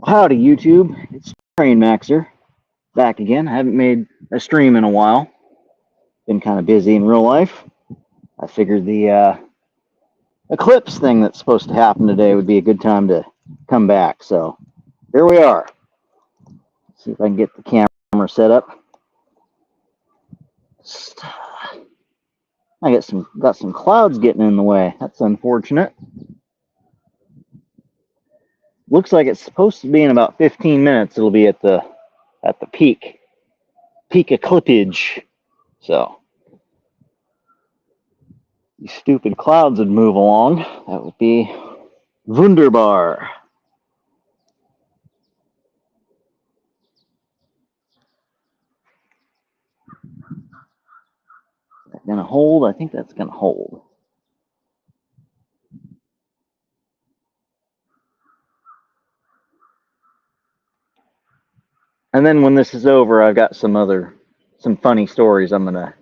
Howdy YouTube, it's Train Maxer back again. I haven't made a stream in a while. Been kind of busy in real life. I figured the Eclipse thing that's supposed to happen today would be a good time to come back. So here we are. See if I can get the camera set up. I got some clouds getting in the way. That's unfortunate. Looks like it's supposed to be in about 15 minutes. It'll be at the peak eclipse. So these stupid clouds would move along. That would be wunderbar. Is that gonna hold? I think that's gonna hold. And then when this is over, I've got some funny stories I'm gonna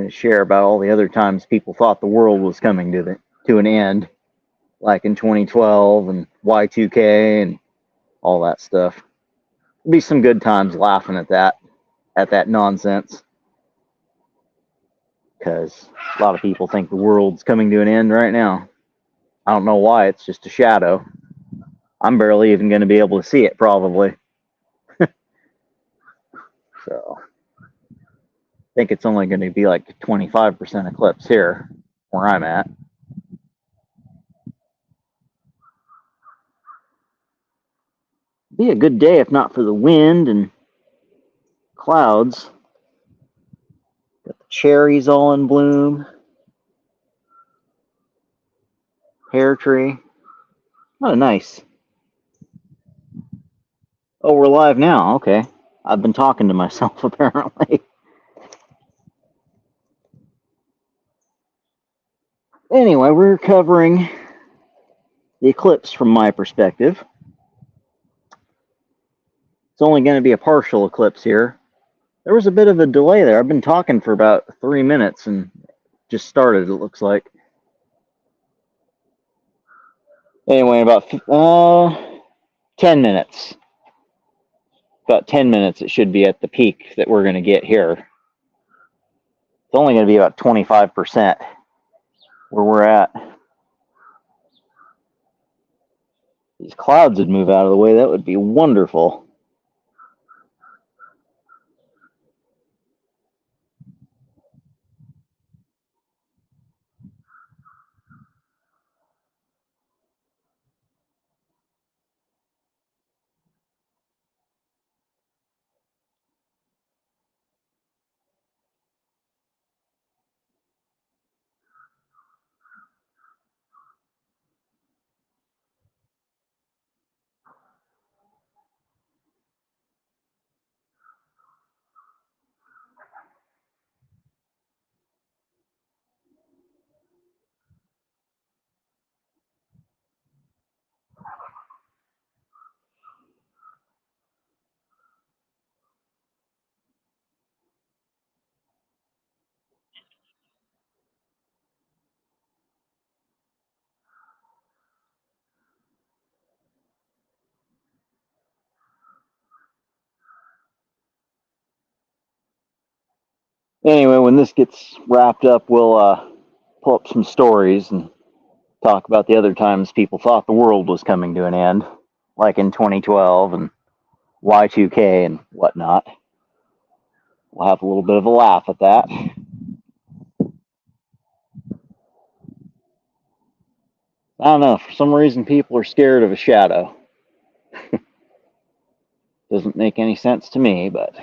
share about all the other times people thought the world was coming to an end, like in 2012 and Y2K and all that stuff. It'll be some good times laughing at that nonsense, because a lot of people think the world's coming to an end right now. I don't know why. It's just a shadow. I'm barely even going to be able to see it, probably. So I think it's only going to be like 25% eclipse here where I'm at. Be a good day if not for the wind and clouds. Got the cherries all in bloom. Pear tree. Oh, nice. Oh, we're live now. Okay. I've been talking to myself, apparently. Anyway, we're covering the eclipse from my perspective. It's only going to be a partial eclipse here. There was a bit of a delay there. I've been talking for about 3 minutes and just started, it looks like. Anyway, about 10 minutes. About 10 minutes it should be at the peak that we're going to get here. It's only going to be about 25% where we're at. These clouds would move out of the way. That would be wonderful. Anyway, when this gets wrapped up, we'll pull up some stories and talk about the other times people thought the world was coming to an end, like in 2012 and Y2K and whatnot. We'll have a little bit of a laugh at that. I don't know, for some reason people are scared of a shadow. Doesn't make any sense to me, but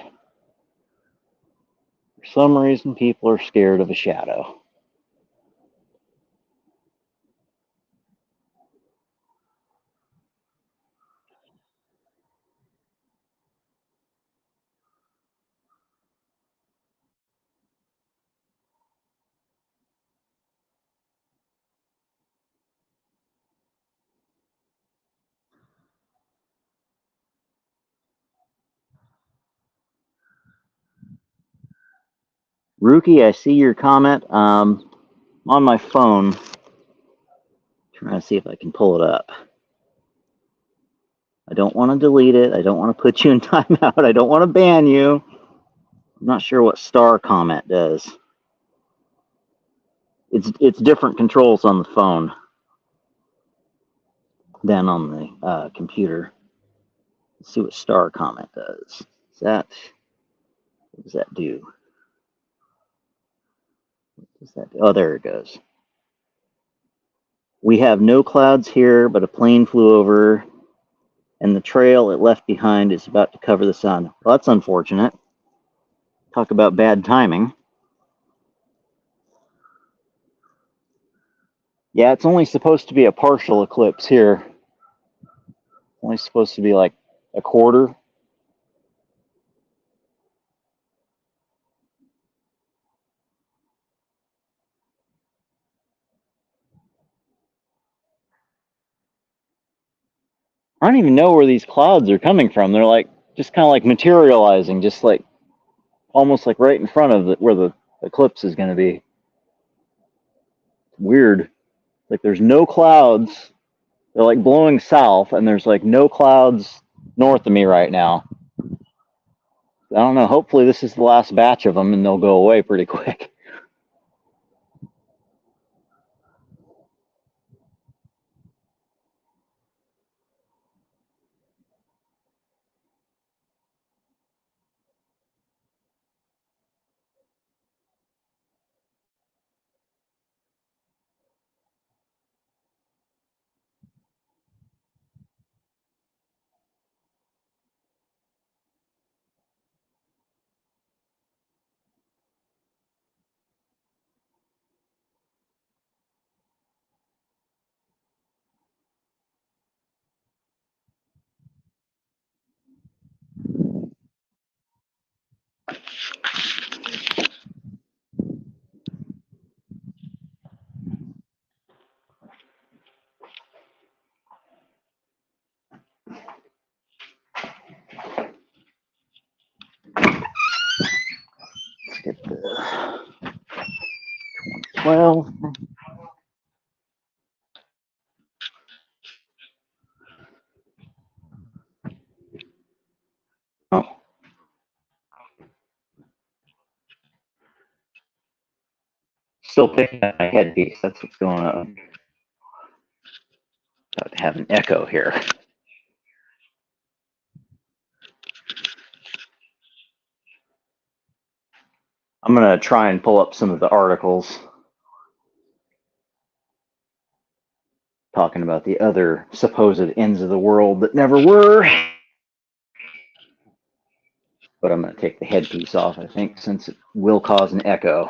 for some reason people are scared of a shadow. Rookie, I see your comment. On my phone, trying to see if I can pull it up. I don't want to delete it. I don't want to put you in timeout. I don't want to ban you. I'm not sure what star comment does. It's different controls on the phone than on the computer. Let's see what star comment does. What does that do? What does that do? Oh, there it goes. We have no clouds here, but a plane flew over, and the trail it left behind is about to cover the sun. Well, that's unfortunate. Talk about bad timing. Yeah, it's only supposed to be a partial eclipse here. It's only supposed to be like a quarter. I don't even know where these clouds are coming from. They're like just kind of like materializing, just like almost like right in front of where the eclipse is going to be. Weird. Like there's no clouds. They're like blowing south, and there's like no clouds north of me right now. I don't know. Hopefully, this is the last batch of them, and they'll go away pretty quick. Let's get the 12. Oh, still picking up my headpiece. That's what's going on. About to have an echo here. I'm going to try and pull up some of the articles talking about the other supposed ends of the world that never were. But I'm going to take the headpiece off, I think, since it will cause an echo.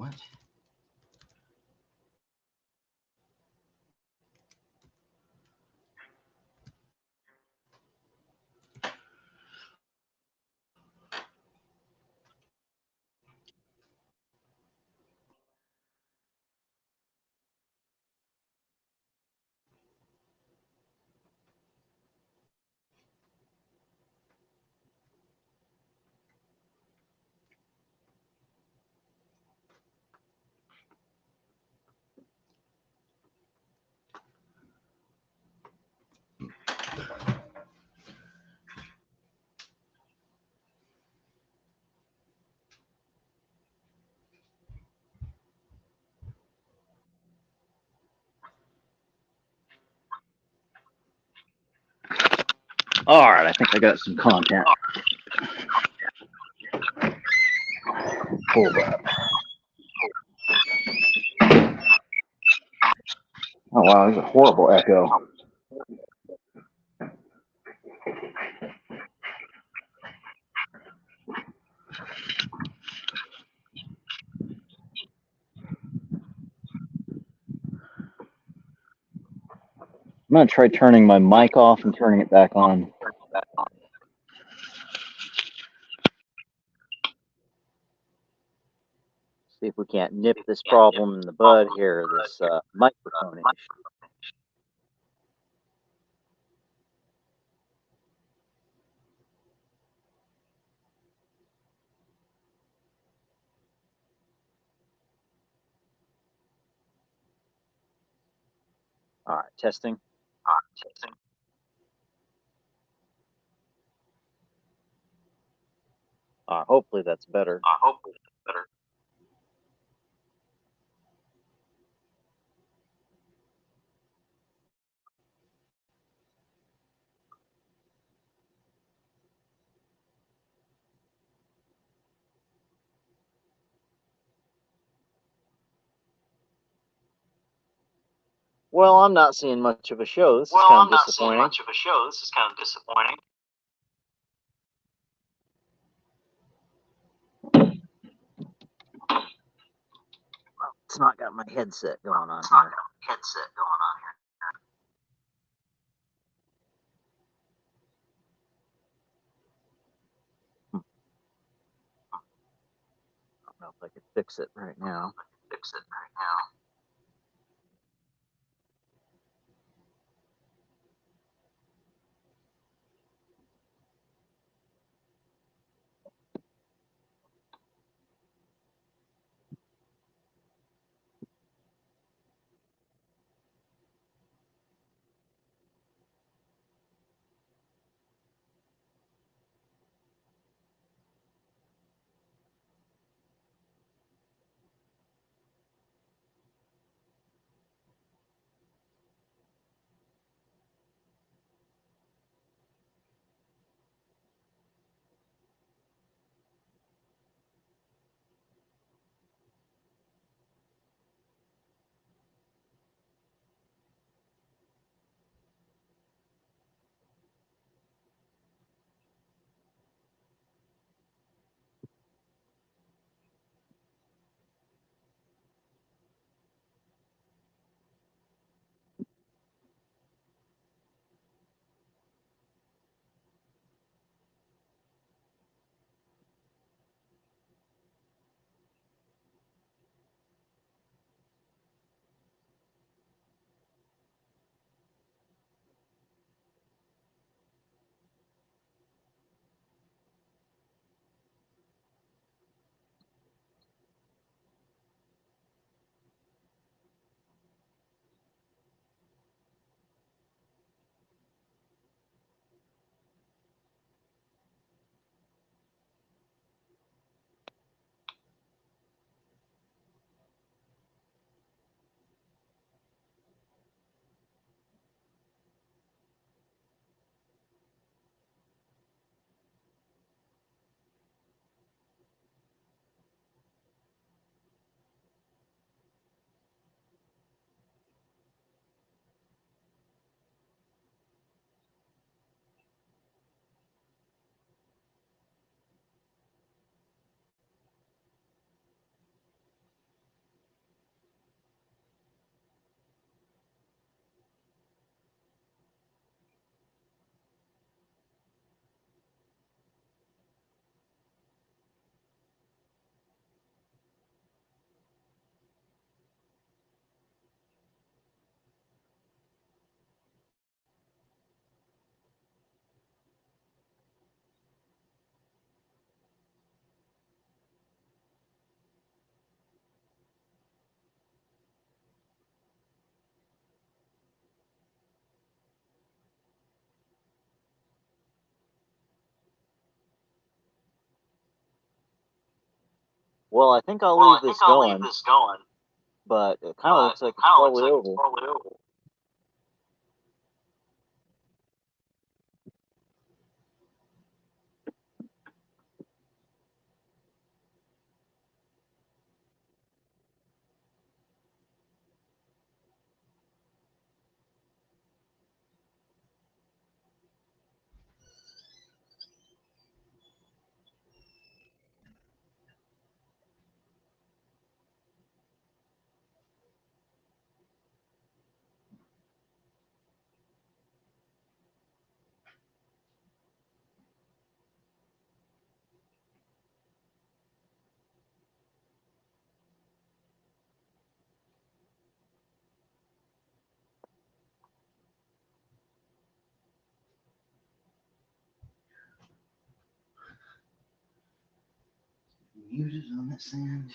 What? All right, I think I got some content. Hold up. Oh wow, there's a horrible echo. I'm gonna try turning my mic off and turning it back on. See if we can't nip this problem in the bud here, this microphone issue. All right, testing. Hopefully that's better. Well, I'm not seeing much of a show. This is kind of disappointing. It's not got my headset going on here. I don't know if I can fix it right now. Well, I think I'll leave this going, but it kind of looks like it's slowly over. Muted on this end.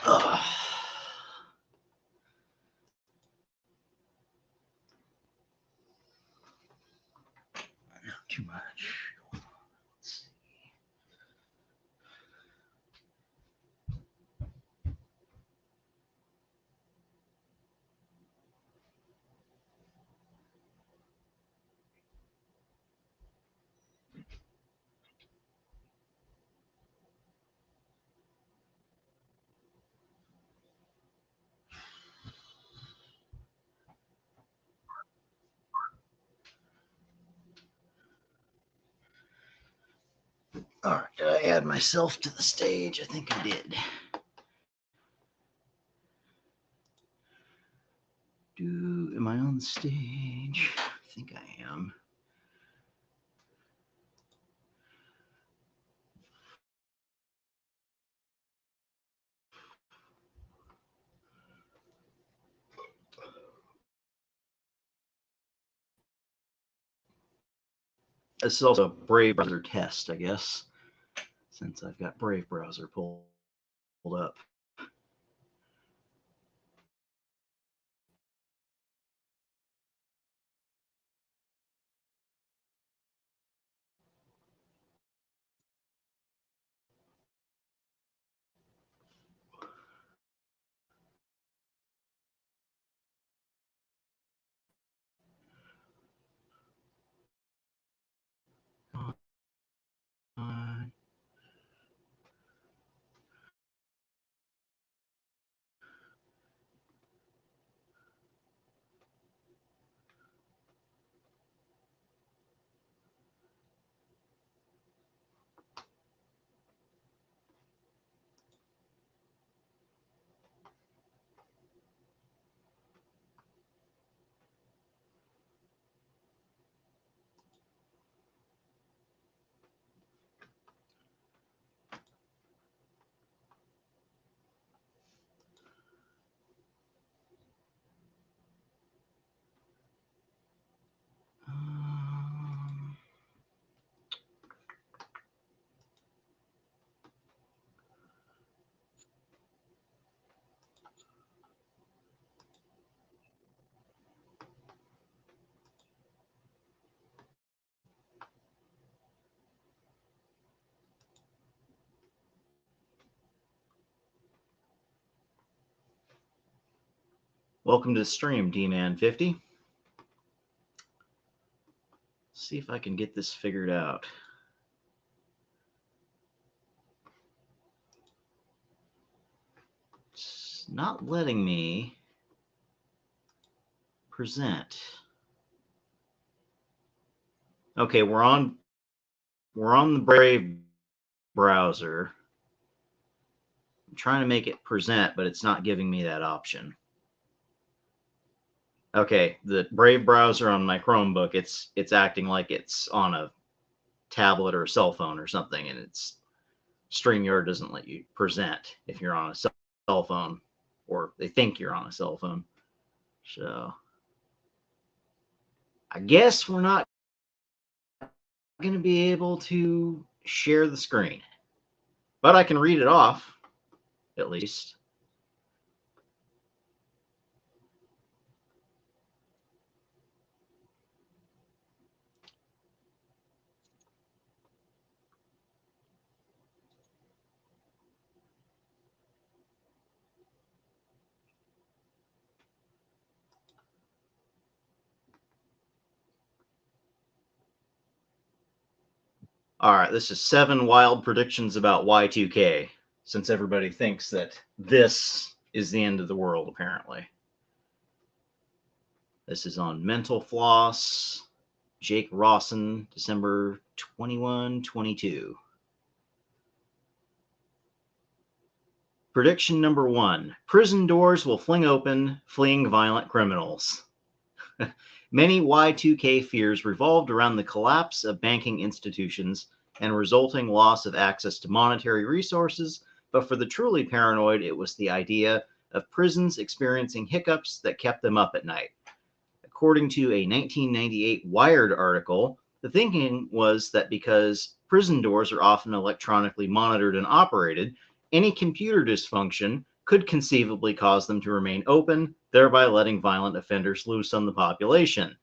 Ugh. Not too much. Let's see. All right, did I add myself to the stage? I think I did. Am I on the stage? I think I am. This is also a Brave browser test, I guess, since I've got Brave browser pulled up. Welcome to the stream, D-Man50. See if I can get this figured out. It's not letting me present. Okay, we're on the Brave browser. I'm trying to make it present, but it's not giving me that option. Okay, the Brave browser on my Chromebook, it's acting like it's on a tablet or a cell phone or something, and it's StreamYard doesn't let you present if you're on a cell phone, or they think you're on a cell phone. So I guess we're not going to be able to share the screen, but I can read it off at least. All right, this is 7 wild predictions about Y2K, since everybody thinks that this is the end of the world, apparently. This is on Mental Floss, Jake Rawson, December 21, 22. Prediction number 1: prison doors will fling open, fleeing violent criminals. Many Y2K fears revolved around the collapse of banking institutions and resulting loss of access to monetary resources, but for the truly paranoid, it was the idea of prisons experiencing hiccups that kept them up at night. According to a 1998 Wired article, the thinking was that because prison doors are often electronically monitored and operated, any computer dysfunction could conceivably cause them to remain open, thereby letting violent offenders loose on the population.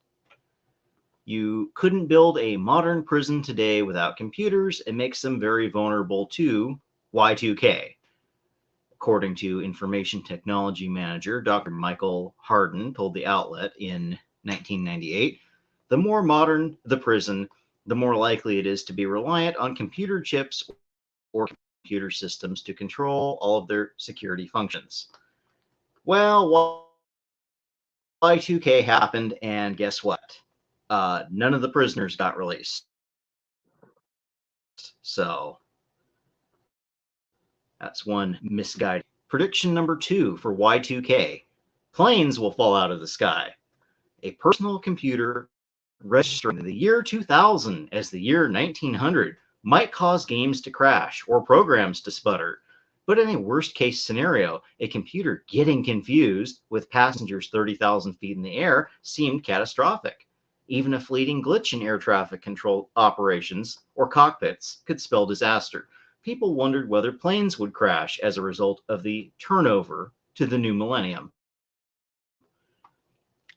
You couldn't build a modern prison today without computers. It makes them very vulnerable to Y2K. According to information technology manager Dr. Michael Harden told the outlet in 1998, the more modern the prison, the more likely it is to be reliant on computer chips or computer systems to control all of their security functions. Well, Y2K happened, and guess what? None of the prisoners got released. So that's one misguided. Prediction number 2 for Y2K: planes will fall out of the sky. A personal computer registering the year 2000 as the year 1900 might cause games to crash or programs to sputter. But in a worst case scenario, a computer getting confused with passengers 30,000 feet in the air seemed catastrophic. Even a fleeting glitch in air traffic control operations or cockpits could spell disaster. People wondered whether planes would crash as a result of the turnover to the new millennium.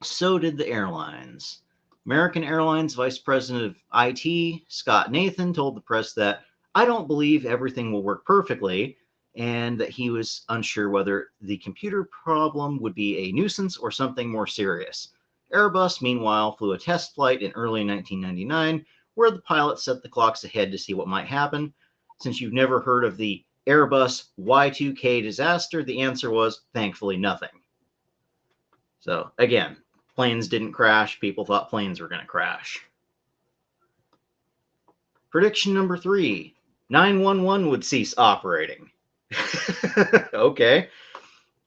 So did the airlines. American Airlines Vice President of IT, Scott Nathan, told the press that I don't believe everything will work perfectly, and that he was unsure whether the computer problem would be a nuisance or something more serious. Airbus, meanwhile, flew a test flight in early 1999 where the pilot set the clocks ahead to see what might happen. Since you've never heard of the Airbus Y2K disaster, the answer was thankfully nothing. So, again, planes didn't crash. People thought planes were going to crash. Prediction number 3: 911 would cease operating. Okay.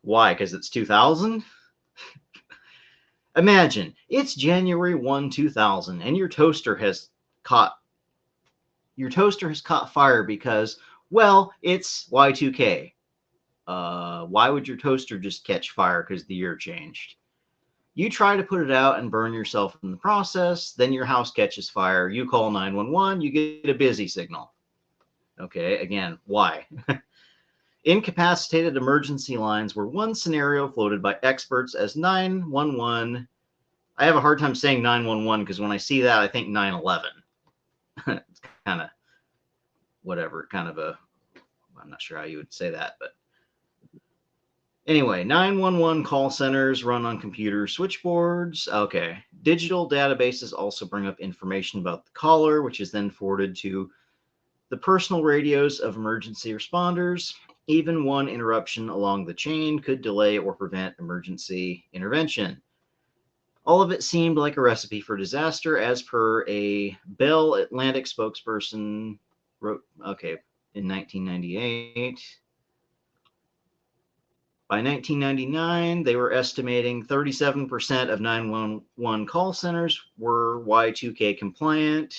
Why? Because it's 2000? Imagine it's January 1, 2000, and your toaster has caught fire because, well, it's Y2K. Why would your toaster just catch fire because the year changed? You try to put it out and burn yourself in the process, then your house catches fire, you call 911, you get a busy signal. Okay, again, why? Incapacitated emergency lines were one scenario floated by experts as 911. I have a hard time saying 911 because when I see that, I think 9/11. It's kind of whatever, kind of a, I'm not sure how you would say that, but anyway, 911 call centers run on computer switchboards. Okay. Digital databases also bring up information about the caller, which is then forwarded to the personal radios of emergency responders. Even one interruption along the chain could delay or prevent emergency intervention. All of it seemed like a recipe for disaster, as per a Bell Atlantic spokesperson wrote, okay, in 1998. By 1999, they were estimating 37% of 911 call centers were Y2K compliant.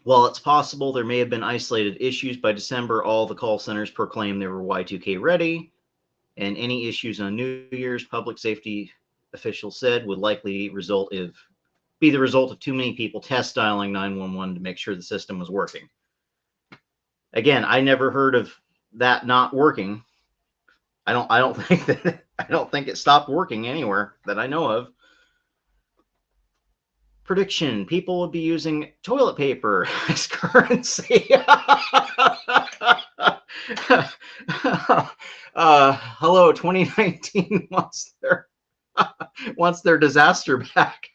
While it's possible there may have been isolated issues, by December, all the call centers proclaimed they were Y2K ready, and any issues on New Year's, public safety officials said, would likely be the result of too many people test dialing 911 to make sure the system was working. Again, I never heard of that not working. I don't think it stopped working anywhere that I know of. Prediction: people would be using toilet paper as currency. Hello, 2019 monster. wants their disaster back.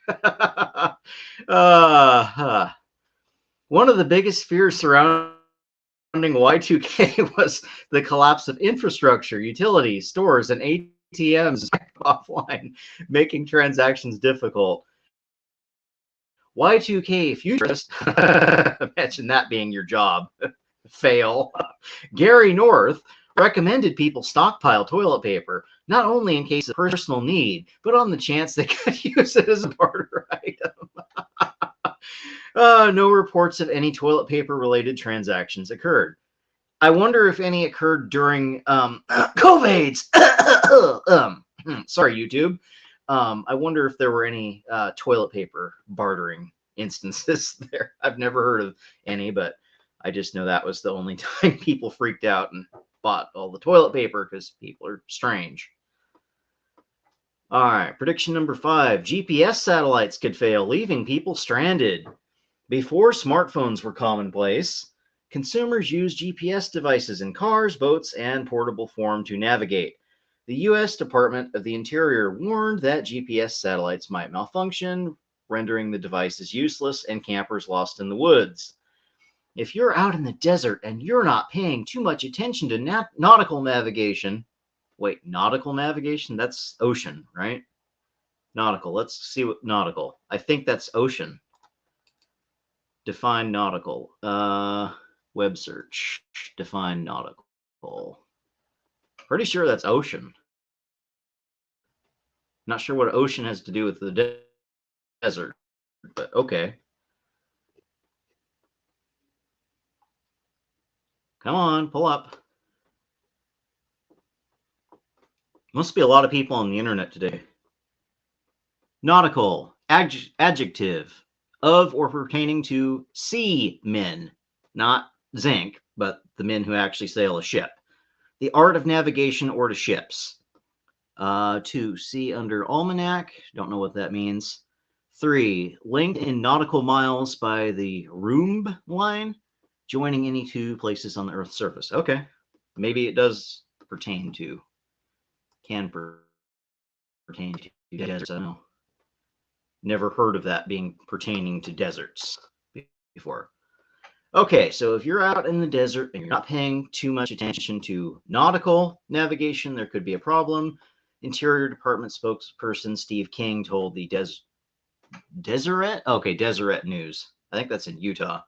One of the biggest fears surrounding Y2K was the collapse of infrastructure, utilities, stores, and ATMs offline, making transactions difficult. Y2K futurist, imagine that being your job, fail. Gary North recommended people stockpile toilet paper, not only in case of personal need, but on the chance they could use it as a barter item. No reports of any toilet paper related transactions occurred. I wonder if any occurred during COVIDs. Sorry, YouTube. I wonder if there were any toilet paper bartering instances there. I've never heard of any, but I just know that was the only time people freaked out and bought all the toilet paper because people are strange. All right, prediction number 5. GPS satellites could fail, leaving people stranded. Before smartphones were commonplace, consumers used GPS devices in cars, boats, and portable form to navigate. The U.S. Department of the Interior warned that GPS satellites might malfunction, rendering the devices useless and campers lost in the woods. If you're out in the desert and you're not paying too much attention to nautical navigation, wait, nautical navigation? That's ocean, right? Nautical. Let's see what nautical. I think that's ocean. Define nautical. Web search. Define nautical. Pretty sure that's ocean. Not sure what ocean has to do with the desert, but okay. Come on, pull up. Must be a lot of people on the internet today. Nautical. Adjective. Of or pertaining to seamen. Not zinc, but the men who actually sail a ship. The art of navigation or to ships. 2. See under almanac. Don't know what that means. 3. Linked in nautical miles by the Rhumb line, joining any two places on the Earth's surface. Okay. Maybe it does pertain to, can pertain to deserts. I don't know. Never heard of that being pertaining to deserts before. Okay, so if you're out in the desert and you're not paying too much attention to nautical navigation, there could be a problem. Interior Department spokesperson Steve King told the Deseret? Okay, Deseret News. I think that's in Utah.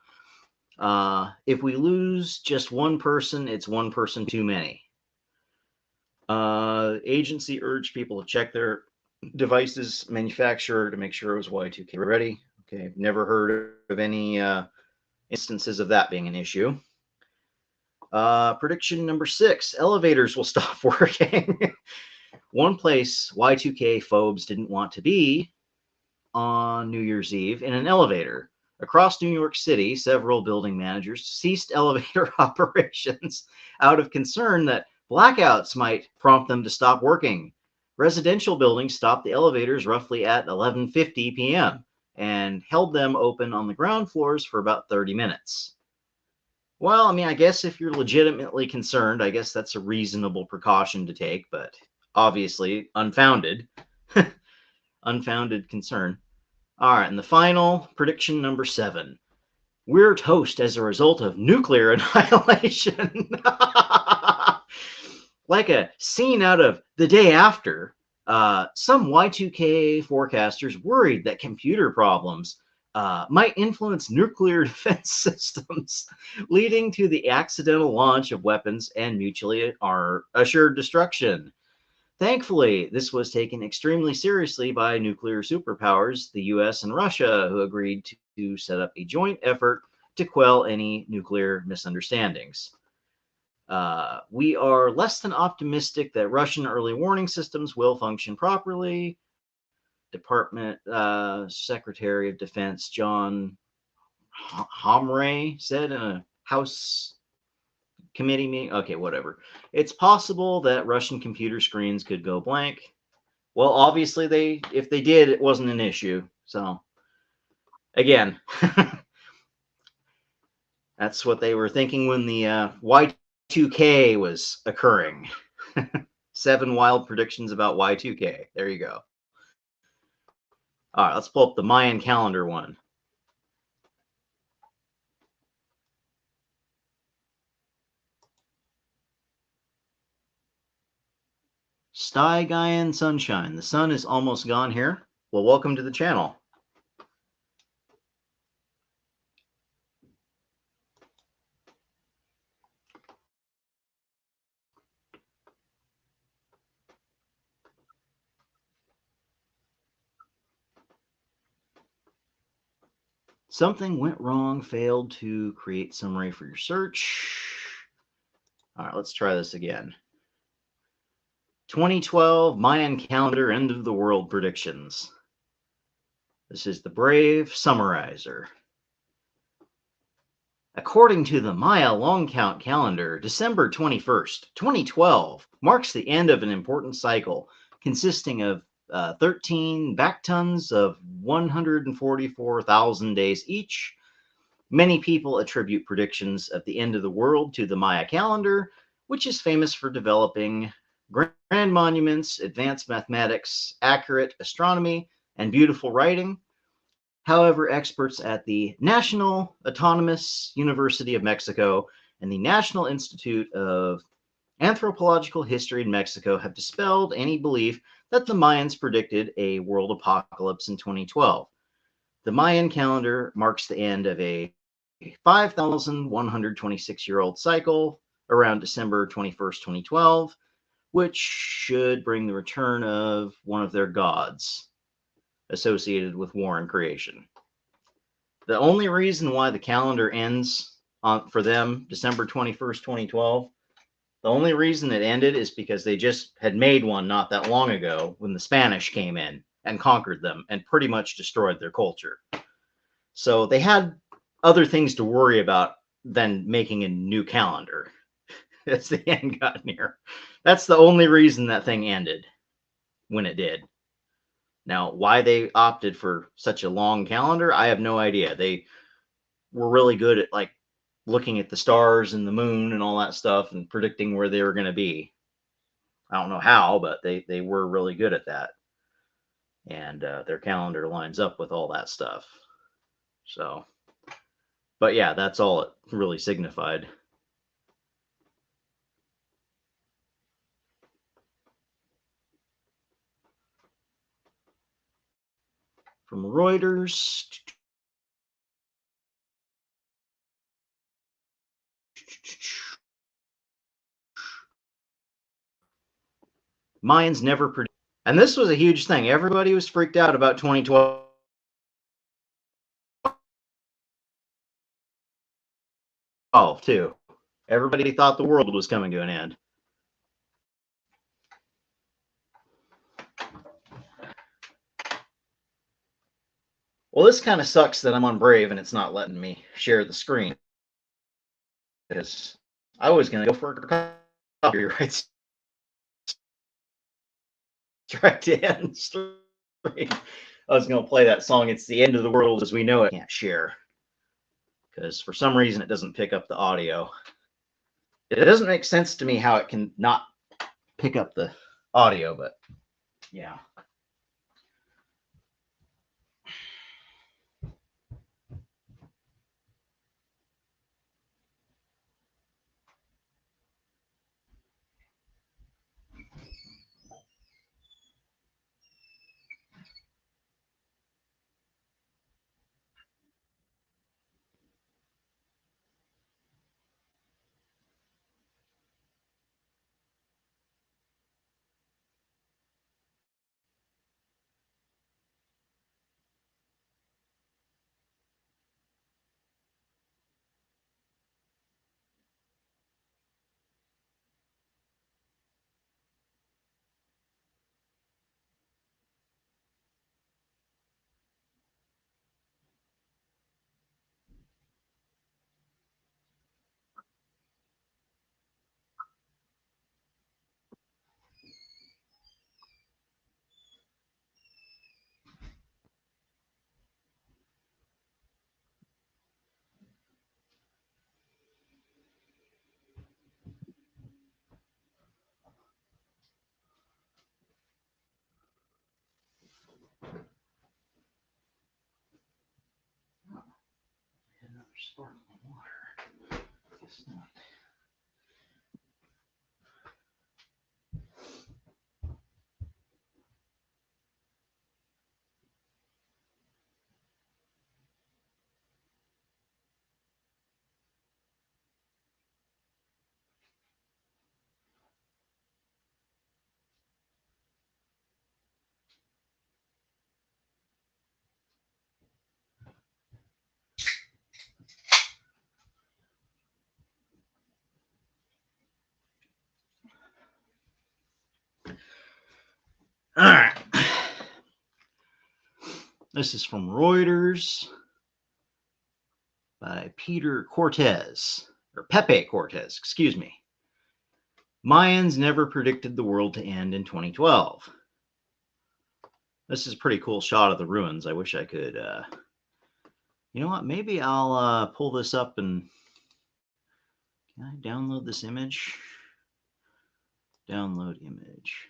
If we lose just one person, it's one person too many. Agency urged people to check their devices manufacturer to make sure it was Y2K ready. Okay, never heard of any instances of that being an issue. Prediction number 6, elevators will stop working. One place Y2K phobes didn't want to be on New Year's Eve in an elevator. Across New York City, several building managers ceased elevator operations out of concern that blackouts might prompt them to stop working. Residential buildings stopped the elevators roughly at 11:50 p.m. and held them open on the ground floors for about 30 minutes. Well, I mean, I guess if you're legitimately concerned, I guess that's a reasonable precaution to take, but obviously unfounded. Unfounded concern. All right, and the final prediction number 7. We're toast as a result of nuclear annihilation. Like a scene out of The Day After, some Y2K forecasters worried that computer problems might influence nuclear defense systems, leading to the accidental launch of weapons and mutually assured destruction. Thankfully, this was taken extremely seriously by nuclear superpowers, the US and Russia, who agreed to set up a joint effort to quell any nuclear misunderstandings. We are less than optimistic that Russian early warning systems will function properly. Department Secretary of Defense John Homray said in a House committee meeting. Okay, whatever. It's possible that Russian computer screens could go blank. Well, obviously, if they did, it wasn't an issue. So, again, that's what they were thinking when the Y2K was occurring. 7 wild predictions about Y2K. There you go. All right, let's pull up the Mayan calendar one. Stygian sunshine. The sun is almost gone here. Well, welcome to the channel. Something went wrong, failed to create summary for your search. All right, let's try this again. 2012 Mayan calendar end of the world predictions. This is the Brave Summarizer. According to the Maya long count calendar, December 21st, 2012 marks the end of an important cycle consisting of 13 back tons of 144,000 days each. Many people attribute predictions of the end of the world to the Maya calendar, which is famous for developing grand monuments, advanced mathematics, accurate astronomy, and beautiful writing. However, experts at the National Autonomous University of Mexico and the National Institute of Anthropological History in Mexico have dispelled any belief that the Mayans predicted a world apocalypse in 2012. The Mayan calendar marks the end of a 5,126-year-old cycle around December 21st, 2012, which should bring the return of one of their gods associated with war and creation. The only reason why the calendar ends for them December 21st, 2012, the only reason it ended is because they just had made one not that long ago when the Spanish came in and conquered them and pretty much destroyed their culture. So they had other things to worry about than making a new calendar as the end got near. That's the only reason that thing ended when it did. Now, why they opted for such a long calendar, I have no idea. They were really good at like looking at the stars and the moon and all that stuff and predicting where they were going to be. I don't know how, but they were really good at that. And their calendar lines up with all that stuff. So, but yeah, that's all it really signified. From Reuters. Mayans never predicted. And this was a huge thing. Everybody was freaked out about 2012 too. Everybody thought the world was coming to an end. Well, this kind of sucks that I'm on Brave and it's not letting me share the screen. Because I was going to go for a copyright strike to end stream. I was going to play that song, It's the End of the World as We Know It. I can't share. Because for some reason it doesn't pick up the audio. It doesn't make sense to me how it can not pick up the audio, but yeah. All right. This is from Reuters by Peter Cortez, or Pepe Cortez, excuse me. Mayans never predicted the world to end in 2012. This is a pretty cool shot of the ruins. I wish I could, you know what, maybe I'll pull this up and, can I download this image? Download image.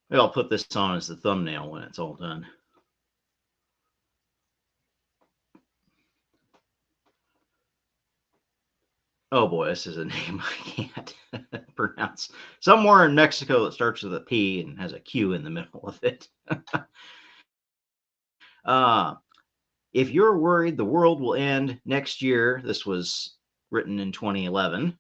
Maybe I'll put this on as the thumbnail when it's all done. Oh boy, this is a name I can't pronounce. Somewhere in Mexico that starts with a P and has a Q in the middle of it. If you're worried the world will end next year, this was written in 2011.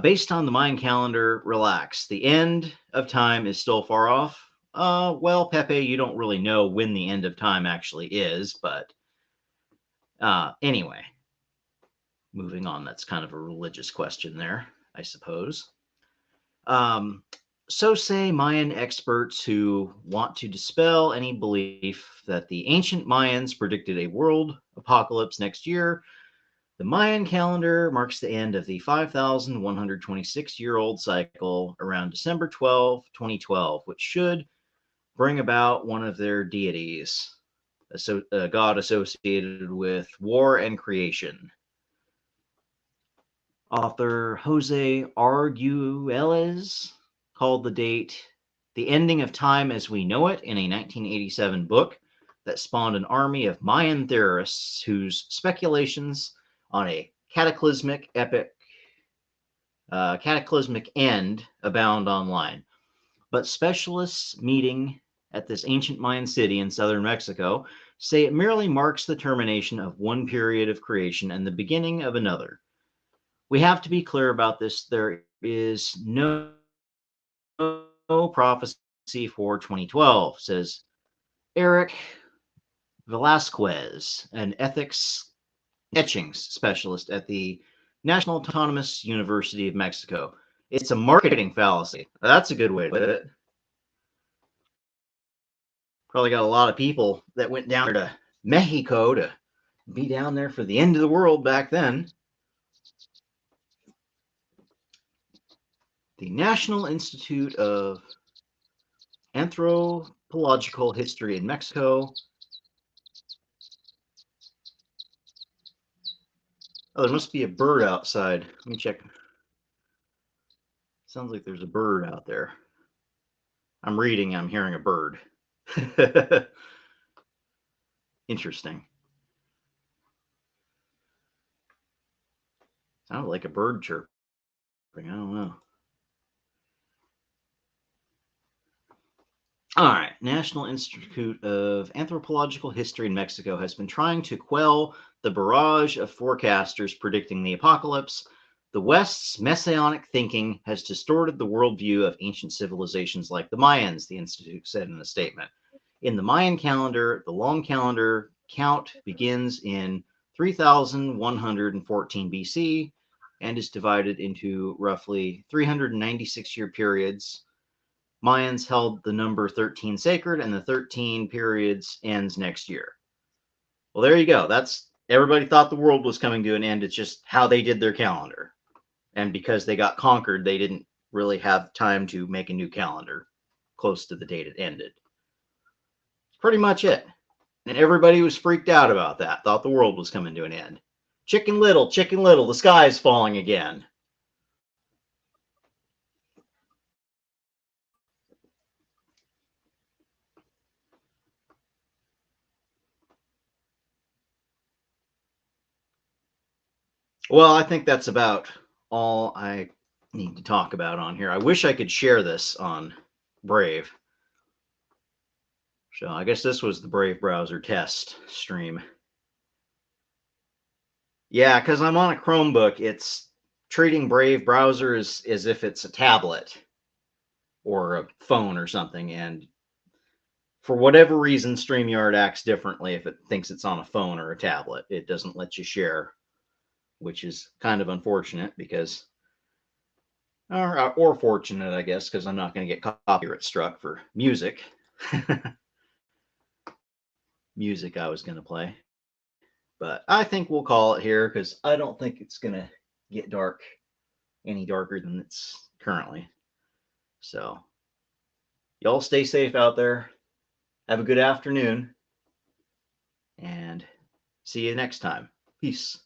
Based on the Mayan calendar, relax. The end of time is still far off. Well, Pepe, you don't really know when the end of time actually is, but anyway, moving on. That's kind of a religious question there, I suppose. So say Mayan experts who want to dispel any belief that the ancient Mayans predicted a world apocalypse next year. The Mayan calendar marks the end of the 5,126-year-old cycle around December 12, 2012, which should bring about one of their deities, a god associated with war and creation. Author Jose Arguelles called the date The Ending of Time as We Know It in a 1987 book that spawned an army of Mayan theorists whose speculations on a cataclysmic end abound online. But specialists meeting at this ancient Mayan city in southern Mexico say it merely marks the termination of one period of creation and the beginning of another. We have to be clear about this. There is no prophecy for 2012, says Eric Velasquez, an etchings specialist at the National Autonomous University of Mexico. It's a marketing fallacy. That's a good way to put it. Probably got a lot of people that went down to Mexico to be down there for the end of the world back then. The National Institute of Anthropological History in Mexico. Oh, there must be a bird outside. Let me check. Sounds like there's a bird out there. I'm reading, I'm hearing a bird. Interesting. Sounded like a bird chirping. I don't know. All right. National Institute of Anthropological History in Mexico has been trying to quell the barrage of forecasters predicting the apocalypse. The West's messianic thinking has distorted the worldview of ancient civilizations like the Mayans, the Institute said in a statement. In the Mayan calendar, the long calendar count begins in 3,114 BC and is divided into roughly 396-year periods. Mayans held the number 13 sacred, and the 13 periods ends next year. Well, there you go. That's everybody thought the world was coming to an end. It's just how they did their calendar. And because they got conquered, they didn't really have time to make a new calendar close to the date it ended. That's pretty much it. And everybody was freaked out about that, thought the world was coming to an end. Chicken Little, the sky's falling again. Well, I think that's about all I need to talk about on here. I wish I could share this on Brave. So I guess this was the Brave browser test stream. Yeah, because I'm on a Chromebook, it's treating Brave browser as if it's a tablet or a phone or something. And for whatever reason, StreamYard acts differently if it thinks it's on a phone or a tablet. It doesn't let you share, which is kind of unfortunate because, or fortunate, I guess, because I'm not going to get copyright struck for music. Music I was going to play. But I think we'll call it here because I don't think it's going to get dark any darker than it's currently. So, y'all stay safe out there. Have a good afternoon and see you next time. Peace.